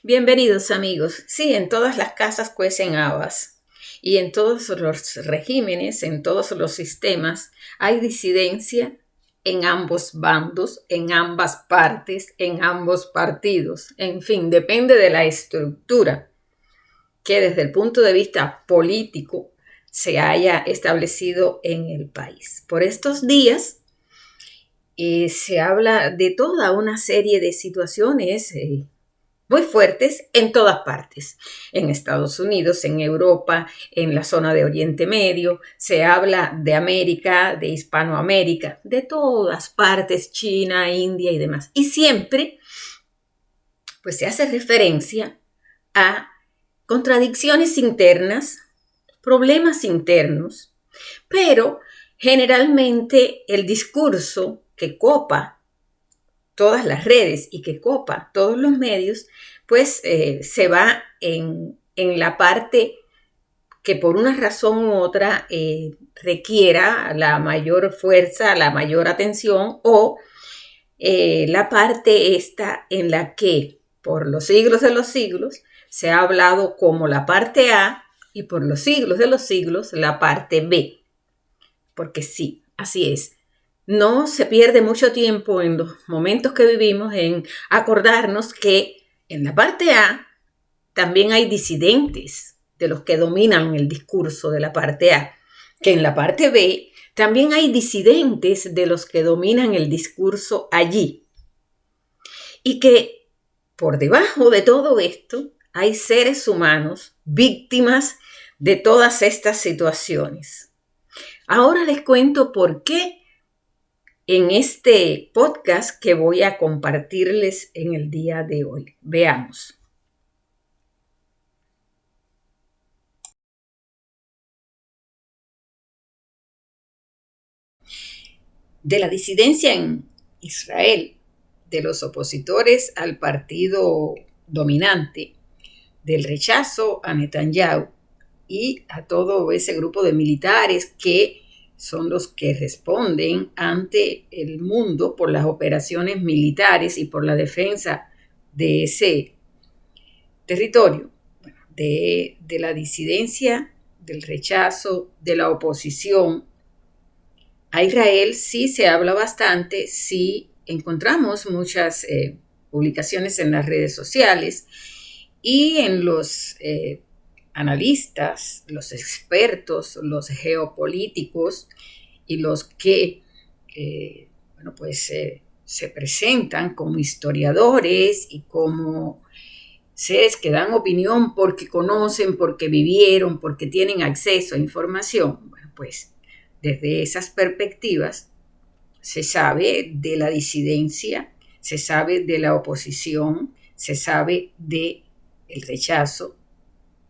Bienvenidos amigos. Sí, en todas las casas cuecen habas y en todos los regímenes, en todos los sistemas, hay disidencia en ambos bandos, en ambas partes, en ambos partidos. En fin, depende de la estructura que desde el punto de vista político se haya establecido en el país. Por estos días se habla de toda una serie de situaciones muy fuertes en todas partes, en Estados Unidos, en Europa, en la zona de Oriente Medio, se habla de América, de Hispanoamérica, de todas partes, China, India y demás. Y siempre, pues se hace referencia a contradicciones internas, problemas internos, pero generalmente el discurso que copa todas las redes y que copa todos los medios, pues se va en la parte que por una razón u otra requiera la mayor fuerza, la mayor atención, o la parte esta en la que por los siglos de los siglos se ha hablado como la parte A y por los siglos de los siglos la parte B. Porque sí, así es. No se pierde mucho tiempo en los momentos que vivimos en acordarnos que en la parte A también hay disidentes de los que dominan el discurso de la parte A, que en la parte B también hay disidentes de los que dominan el discurso allí, y que por debajo de todo esto hay seres humanos víctimas de todas estas situaciones. Ahora les cuento por qué en este podcast que voy a compartirles en el día de hoy. Veamos. De la disidencia en Israel, de los opositores al partido dominante, del rechazo a Netanyahu y a todo ese grupo de militares que son los que responden ante el mundo por las operaciones militares y por la defensa de ese territorio, bueno, de la disidencia, del rechazo, de la oposición. A Israel sí se habla bastante, sí encontramos muchas publicaciones en las redes sociales y en los analistas, los expertos, los geopolíticos y los que se presentan como historiadores y como seres que dan opinión porque conocen, porque vivieron, porque tienen acceso a información. Bueno, pues desde esas perspectivas se sabe de la disidencia, se sabe de la oposición, se sabe de el rechazo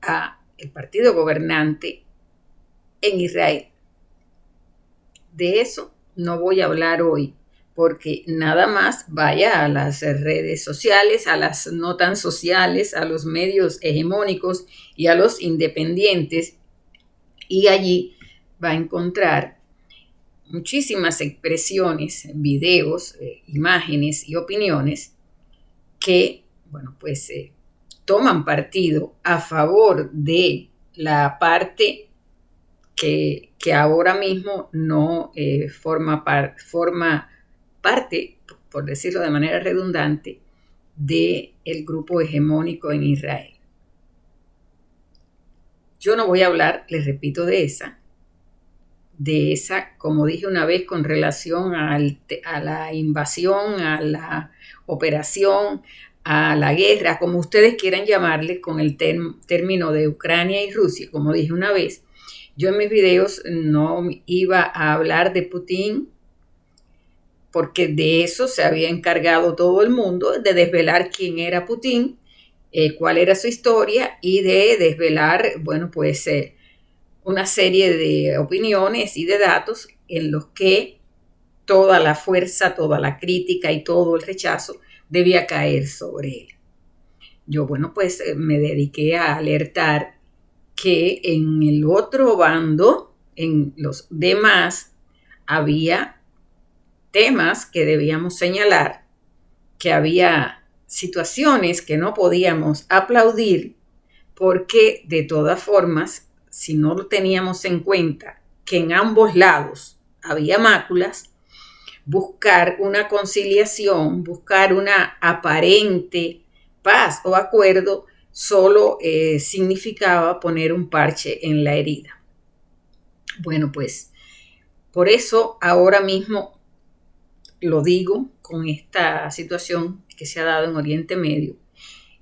a el partido gobernante en Israel. De eso no voy a hablar hoy, porque nada más vaya a las redes sociales, a las no tan sociales, a los medios hegemónicos y a los independientes, y allí va a encontrar muchísimas expresiones, videos, imágenes y opiniones que, toman partido a favor de la parte que ahora mismo no forma parte, por decirlo de manera redundante, del grupo hegemónico en Israel. Yo no voy a hablar, les repito, de esa, como dije una vez, con relación a la invasión, a la operación, a la guerra, como ustedes quieran llamarle, con el término de Ucrania y Rusia, como dije una vez. Yo en mis videos no iba a hablar de Putin porque de eso se había encargado todo el mundo, de desvelar quién era Putin, cuál era su historia y de desvelar, una serie de opiniones y de datos en los que toda la fuerza, toda la crítica y todo el rechazo debía caer sobre él. Yo, me dediqué a alertar que en el otro bando, en los demás, había temas que debíamos señalar, que había situaciones que no podíamos aplaudir porque de todas formas, si no lo teníamos en cuenta que en ambos lados había máculas, buscar una conciliación, buscar una aparente paz o acuerdo solo significaba poner un parche en la herida. Bueno, pues por eso ahora mismo lo digo con esta situación que se ha dado en Oriente Medio.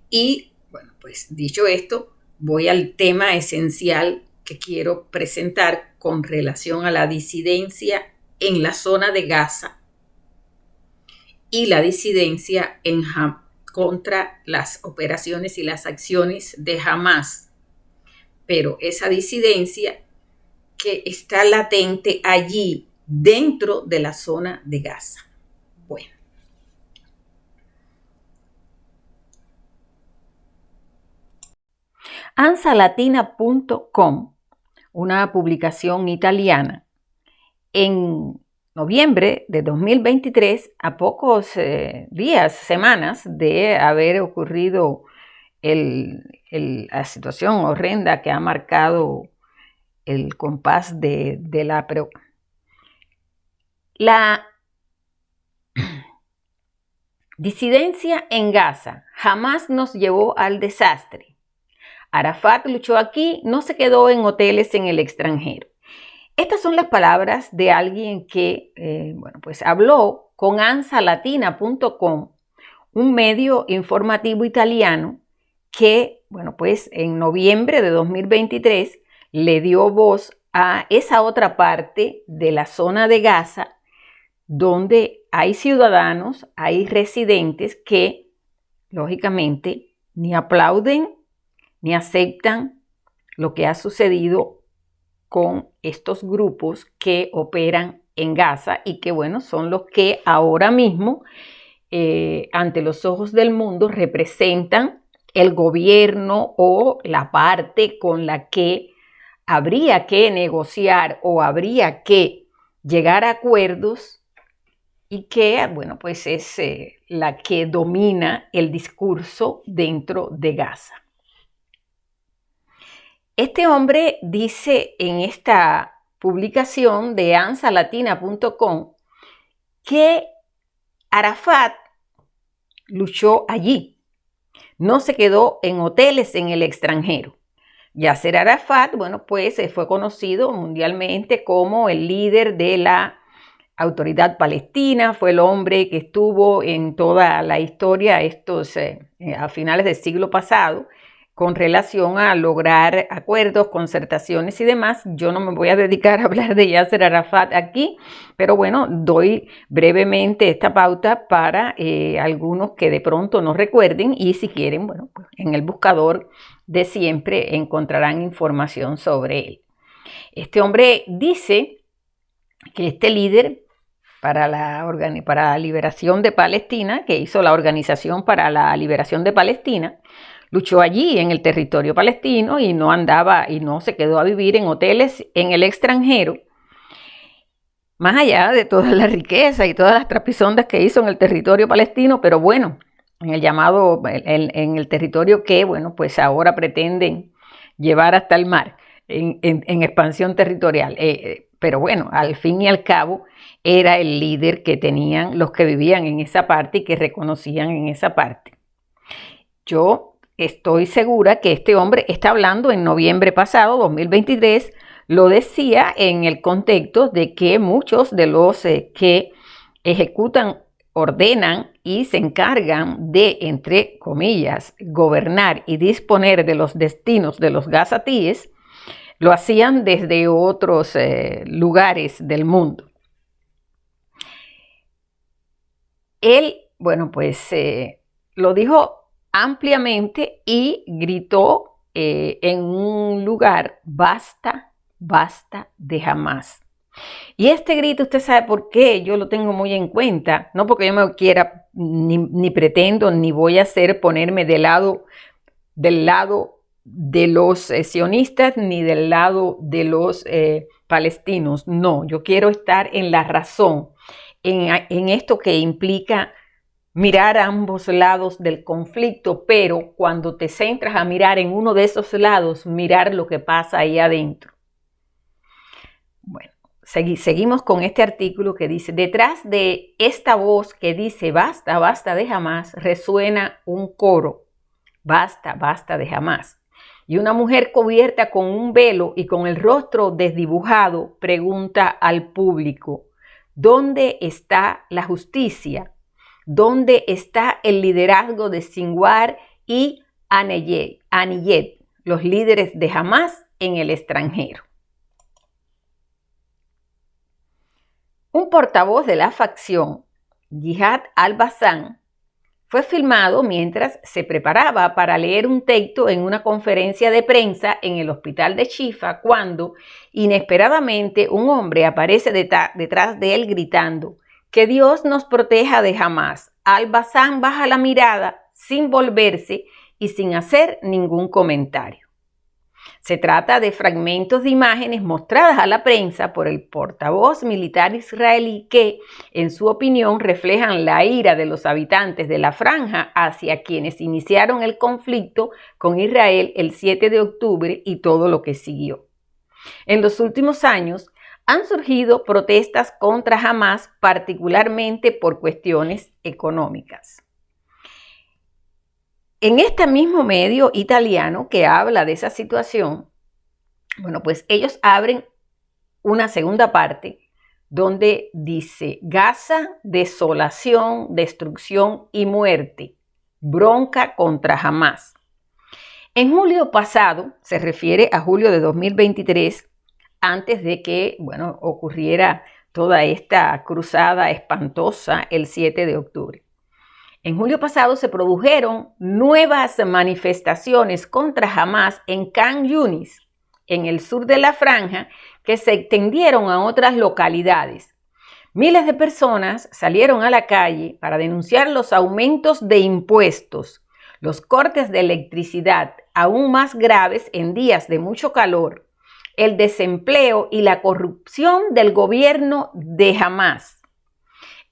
Y bueno, pues dicho esto, voy al tema esencial que quiero presentar con relación a la disidencia en la zona de Gaza y la disidencia contra las operaciones y las acciones de Hamás. Pero esa disidencia que está latente allí dentro de la zona de Gaza. Bueno. Ansalatina.com, una publicación italiana, en noviembre de 2023, a pocos días, semanas de haber ocurrido la situación horrenda que ha marcado el compás de la disidencia en Gaza jamás nos llevó al desastre. Arafat luchó aquí, no se quedó en hoteles en el extranjero. Estas son las palabras de alguien que, pues habló con ansalatina.com, un medio informativo italiano que, pues en noviembre de 2023 le dio voz a esa otra parte de la zona de Gaza donde hay ciudadanos, hay residentes que, lógicamente, ni aplauden ni aceptan lo que ha sucedido con estos grupos que operan en Gaza y que, son los que ahora mismo, ante los ojos del mundo, representan el gobierno o la parte con la que habría que negociar o habría que llegar a acuerdos y que, pues es la que domina el discurso dentro de Gaza. Este hombre dice en esta publicación de ansalatina.com que Arafat luchó allí, no se quedó en hoteles en el extranjero. Yasser Arafat, pues fue conocido mundialmente como el líder de la Autoridad Palestina, fue el hombre que estuvo en toda la historia a finales del siglo pasado con relación a lograr acuerdos, concertaciones y demás. Yo no me voy a dedicar a hablar de Yasser Arafat aquí, pero doy brevemente esta pauta para algunos que de pronto no recuerden y si quieren, pues en el buscador de siempre encontrarán información sobre él. Este hombre dice que este líder para la liberación de Palestina, que hizo la Organización para la Liberación de Palestina, luchó allí en el territorio palestino y no andaba y no se quedó a vivir en hoteles en el extranjero, más allá de toda la riqueza y todas las trapisondas que hizo en el territorio palestino, pero en el territorio que, pues ahora pretenden llevar hasta el mar en expansión territorial. Pero al fin y al cabo era el líder que tenían los que vivían en esa parte y que reconocían en esa parte. Yo estoy segura que este hombre está hablando en noviembre pasado, 2023, lo decía en el contexto de que muchos de los que ejecutan, ordenan y se encargan de, entre comillas, gobernar y disponer de los destinos de los gazatíes, lo hacían desde otros lugares del mundo. Él, lo dijo ampliamente y gritó en un lugar: basta, basta de Hamás. Y este grito, usted sabe por qué yo lo tengo muy en cuenta, no porque yo me quiera, ni pretendo, ni voy a ponerme del lado de los sionistas ni del lado de los palestinos. No, yo quiero estar en la razón, en esto que implica mirar ambos lados del conflicto, pero cuando te centras a mirar en uno de esos lados, mirar lo que pasa ahí adentro. Bueno, seguimos con este artículo que dice: detrás de esta voz que dice basta, basta de Hamás, resuena un coro: basta, basta de Hamás. Y una mujer cubierta con un velo y con el rostro desdibujado pregunta al público: ¿dónde está la justicia? ¿Dónde está el liderazgo de Sinwar y Haniyeh, los líderes de Hamás en el extranjero? Un portavoz de la facción, Jihad al-Bassam, fue filmado mientras se preparaba para leer un texto en una conferencia de prensa en el hospital de Shifa, cuando inesperadamente un hombre aparece detrás de él gritando: ¡que Dios nos proteja de Hamás! Al-Bassam baja la mirada sin volverse y sin hacer ningún comentario. Se trata de fragmentos de imágenes mostradas a la prensa por el portavoz militar israelí que, en su opinión, reflejan la ira de los habitantes de la franja hacia quienes iniciaron el conflicto con Israel el 7 de octubre y todo lo que siguió. En los últimos años han surgido protestas contra Hamás, particularmente por cuestiones económicas. En este mismo medio italiano que habla de esa situación, bueno, pues ellos abren una segunda parte donde dice: Gaza, desolación, destrucción y muerte, bronca contra Hamás. En julio pasado, se refiere a julio de 2023, antes de que, bueno, ocurriera toda esta cruzada espantosa el 7 de octubre. En julio pasado se produjeron nuevas manifestaciones contra Hamás en Khan Yunis, en el sur de la franja, que se extendieron a otras localidades. Miles de personas salieron a la calle para denunciar los aumentos de impuestos, los cortes de electricidad aún más graves en días de mucho calor, el desempleo y la corrupción del gobierno de Hamás.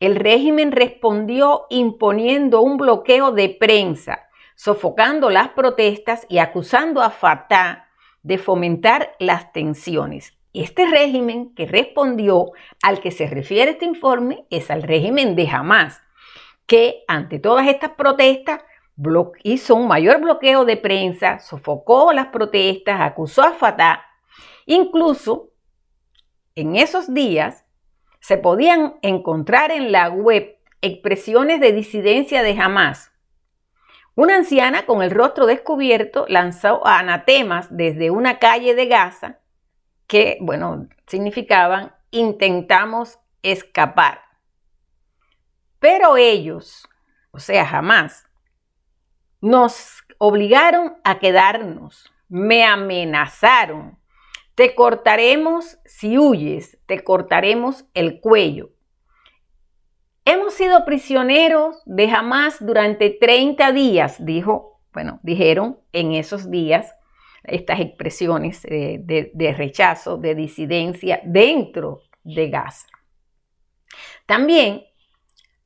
El régimen respondió imponiendo un bloqueo de prensa, sofocando las protestas y acusando a Fatah de fomentar las tensiones. Este régimen que respondió, al que se refiere este informe, es al régimen de Hamás, que ante todas estas protestas hizo un mayor bloqueo de prensa, sofocó las protestas, acusó a Fatah. Incluso en esos días se podían encontrar en la web expresiones de disidencia de Hamás. Una anciana con el rostro descubierto lanzó anatemas desde una calle de Gaza que, bueno, significaban: intentamos escapar. Pero ellos, o sea, Hamás, nos obligaron a quedarnos, me amenazaron. Te cortaremos si huyes, te cortaremos el cuello. Hemos sido prisioneros de Hamás durante 30 días, dijeron en esos días estas expresiones de rechazo, de disidencia dentro de Gaza. También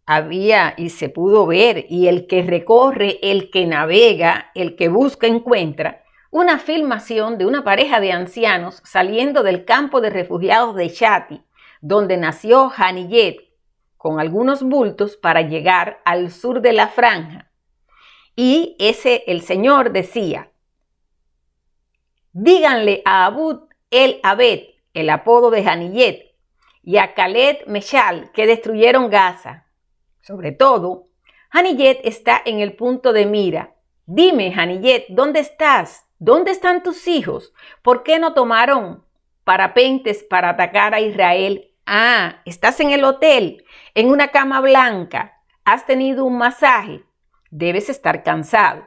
había y se pudo ver, y el que recorre, el que navega, el que busca, encuentra, una filmación de una pareja de ancianos saliendo del campo de refugiados de Shati, donde nació Haniyeh, con algunos bultos para llegar al sur de la franja. Y el señor decía: díganle a Abu el-Abed, el apodo de Haniyeh, y a Khaled Meshal, que destruyeron Gaza. Sobre todo, Haniyeh está en el punto de mira. Dime, Haniyeh, ¿dónde estás? ¿Dónde están tus hijos? ¿Por qué no tomaron parapentes para atacar a Israel? Ah, estás en el hotel, en una cama blanca, has tenido un masaje, debes estar cansado.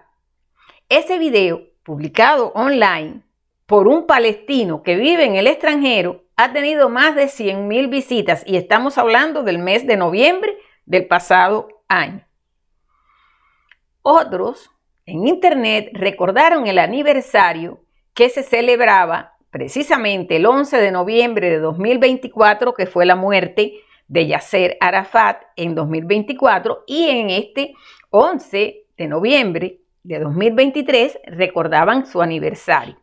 Ese video, publicado online por un palestino que vive en el extranjero, ha tenido más de 100,000 visitas y estamos hablando del mes de noviembre del pasado año. Otros en internet recordaron el aniversario que se celebraba precisamente el 11 de noviembre de 2024, que fue la muerte de Yasser Arafat en 2024 y en este 11 de noviembre de 2023 recordaban su aniversario.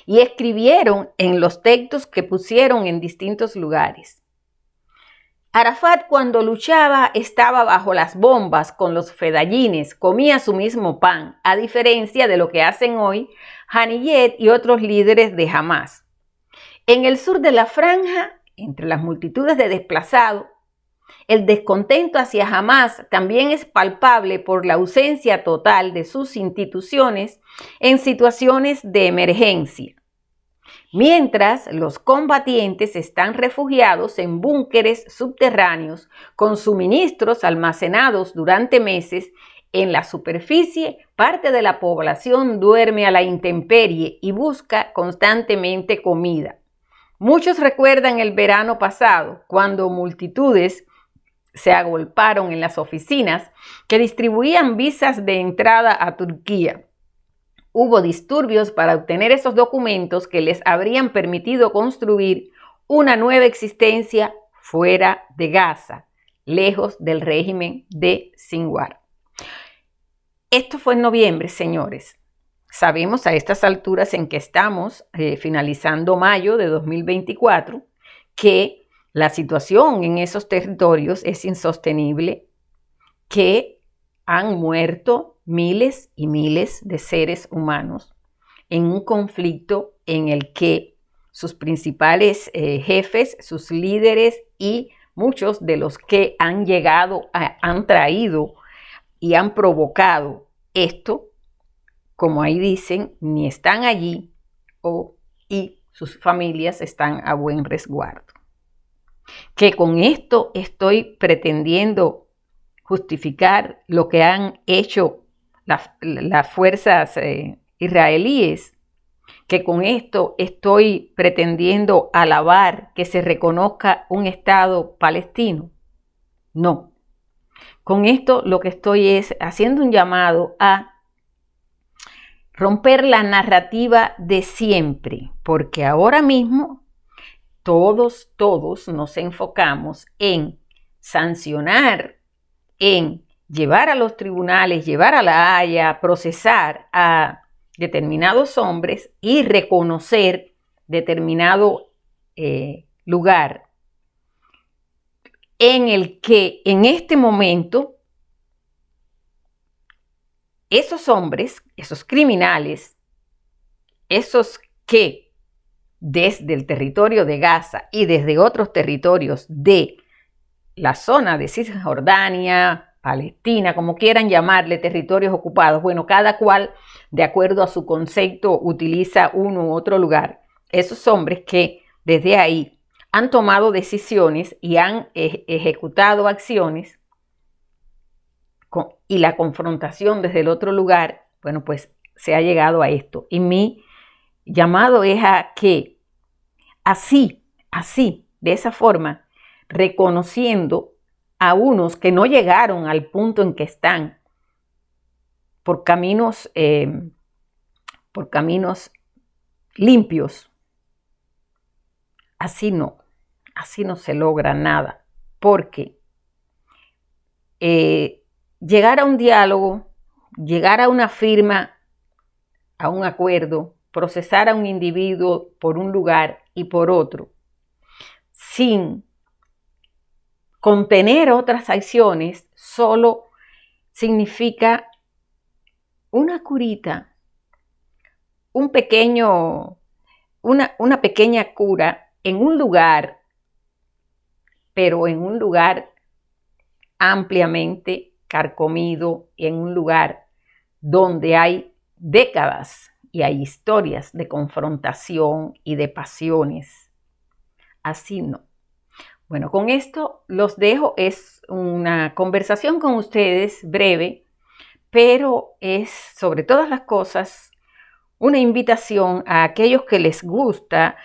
Y escribieron en los textos que pusieron en distintos lugares. Arafat cuando luchaba estaba bajo las bombas con los fedayines, comía su mismo pan, a diferencia de lo que hacen hoy Haniyeh y otros líderes de Hamas. En el sur de la franja, entre las multitudes de desplazados, el descontento hacia Hamas también es palpable por la ausencia total de sus instituciones en situaciones de emergencia. Mientras los combatientes están refugiados en búnkeres subterráneos con suministros almacenados durante meses en la superficie, parte de la población duerme a la intemperie y busca constantemente comida. Muchos recuerdan el verano pasado, cuando multitudes se agolparon en las oficinas que distribuían visas de entrada a Turquía. Hubo disturbios para obtener esos documentos que les habrían permitido construir una nueva existencia fuera de Gaza, lejos del régimen de Sinwar. Esto fue en noviembre, señores. Sabemos a estas alturas en que estamos, finalizando mayo de 2024, que la situación en esos territorios es insostenible, que han muerto miles y miles de seres humanos en un conflicto en el que sus principales jefes, sus líderes y muchos de los que han llegado, han traído y han provocado esto, como ahí dicen, ni están allí y sus familias están a buen resguardo. Que con esto estoy pretendiendo justificar lo que han hecho las fuerzas israelíes, que con esto estoy pretendiendo alabar que se reconozca un Estado palestino. No. Con esto lo que estoy es haciendo un llamado a romper la narrativa de siempre, porque ahora mismo todos nos enfocamos en sancionar, en llevar a los tribunales, llevar a la Haya, procesar a determinados hombres y reconocer determinado lugar en el que en este momento esos hombres, esos criminales, esos que desde el territorio de Gaza y desde otros territorios de la zona de Cisjordania, Palestina, como quieran llamarle, territorios ocupados, bueno, cada cual de acuerdo a su concepto utiliza uno u otro lugar. Esos hombres que desde ahí han tomado decisiones y han ejecutado acciones y la confrontación desde el otro lugar, bueno, pues se ha llegado a esto. Y mi llamado es a que así, de esa forma, reconociendo a unos que no llegaron al punto en que están por caminos limpios. Así no se logra nada, porque llegar a un diálogo, llegar a una firma, a un acuerdo, procesar a un individuo por un lugar y por otro, sin contener otras acciones, solo significa una curita, una pequeña cura en un lugar, pero en un lugar ampliamente carcomido, en un lugar donde hay décadas y hay historias de confrontación y de pasiones. Así no. Bueno, con esto los dejo. Es una conversación con ustedes breve, pero es sobre todas las cosas una invitación a aquellos que les gusta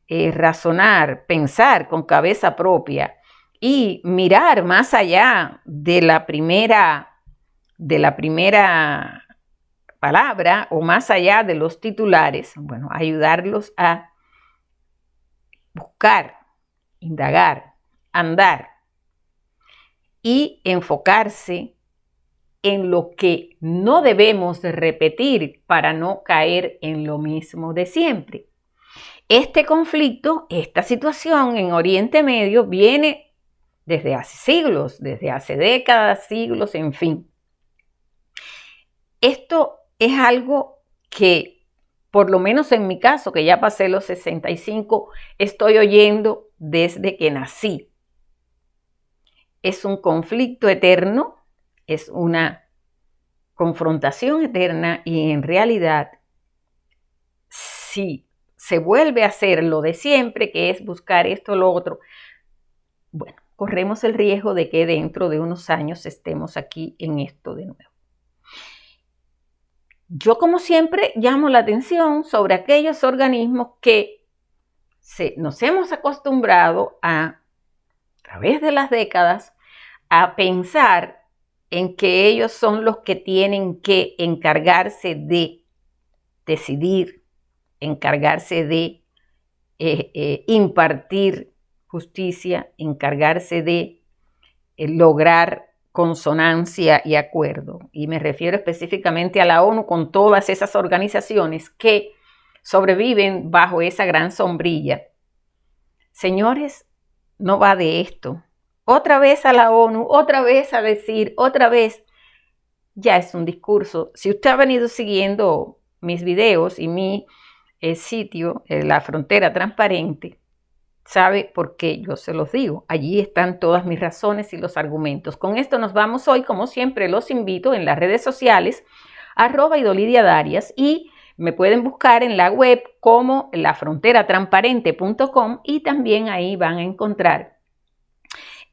razonar, pensar con cabeza propia y mirar más allá de la primera palabra o más allá de los titulares. Bueno, ayudarlos a buscar, indagar andar y enfocarse en lo que no debemos repetir para no caer en lo mismo de siempre. Este conflicto, esta situación en Oriente Medio viene desde hace siglos, desde hace décadas, siglos, en fin. Esto es algo que, por lo menos en mi caso, que ya pasé los 65, estoy oyendo desde que nací. Es un conflicto eterno, es una confrontación eterna y en realidad, si se vuelve a hacer lo de siempre, que es buscar esto o lo otro, bueno, corremos el riesgo de que dentro de unos años estemos aquí en esto de nuevo. Yo, como siempre, llamo la atención sobre aquellos organismos que nos hemos acostumbrado a través de las décadas, a pensar en que ellos son los que tienen que encargarse de decidir, encargarse de impartir justicia, encargarse de lograr consonancia y acuerdo. Y me refiero específicamente a la ONU con todas esas organizaciones que sobreviven bajo esa gran sombrilla. Señores, no va de esto. Otra vez a la ONU, otra vez a decir, otra vez, ya es un discurso. Si usted ha venido siguiendo mis videos y mi sitio, La Frontera Transparente, sabe por qué yo se los digo. Allí están todas mis razones y los argumentos. Con esto nos vamos hoy. Como siempre, los invito en las redes sociales, @idolidiadarias, y me pueden buscar en la web como lafronteratransparente.com, y también ahí van a encontrar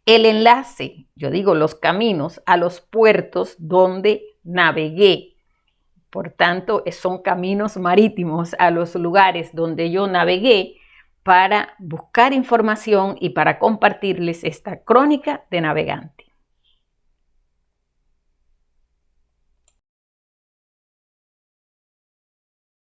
el enlace, yo digo los caminos, a los puertos donde navegué. Por tanto, son caminos marítimos a los lugares donde yo navegué para buscar información y para compartirles esta crónica de navegante.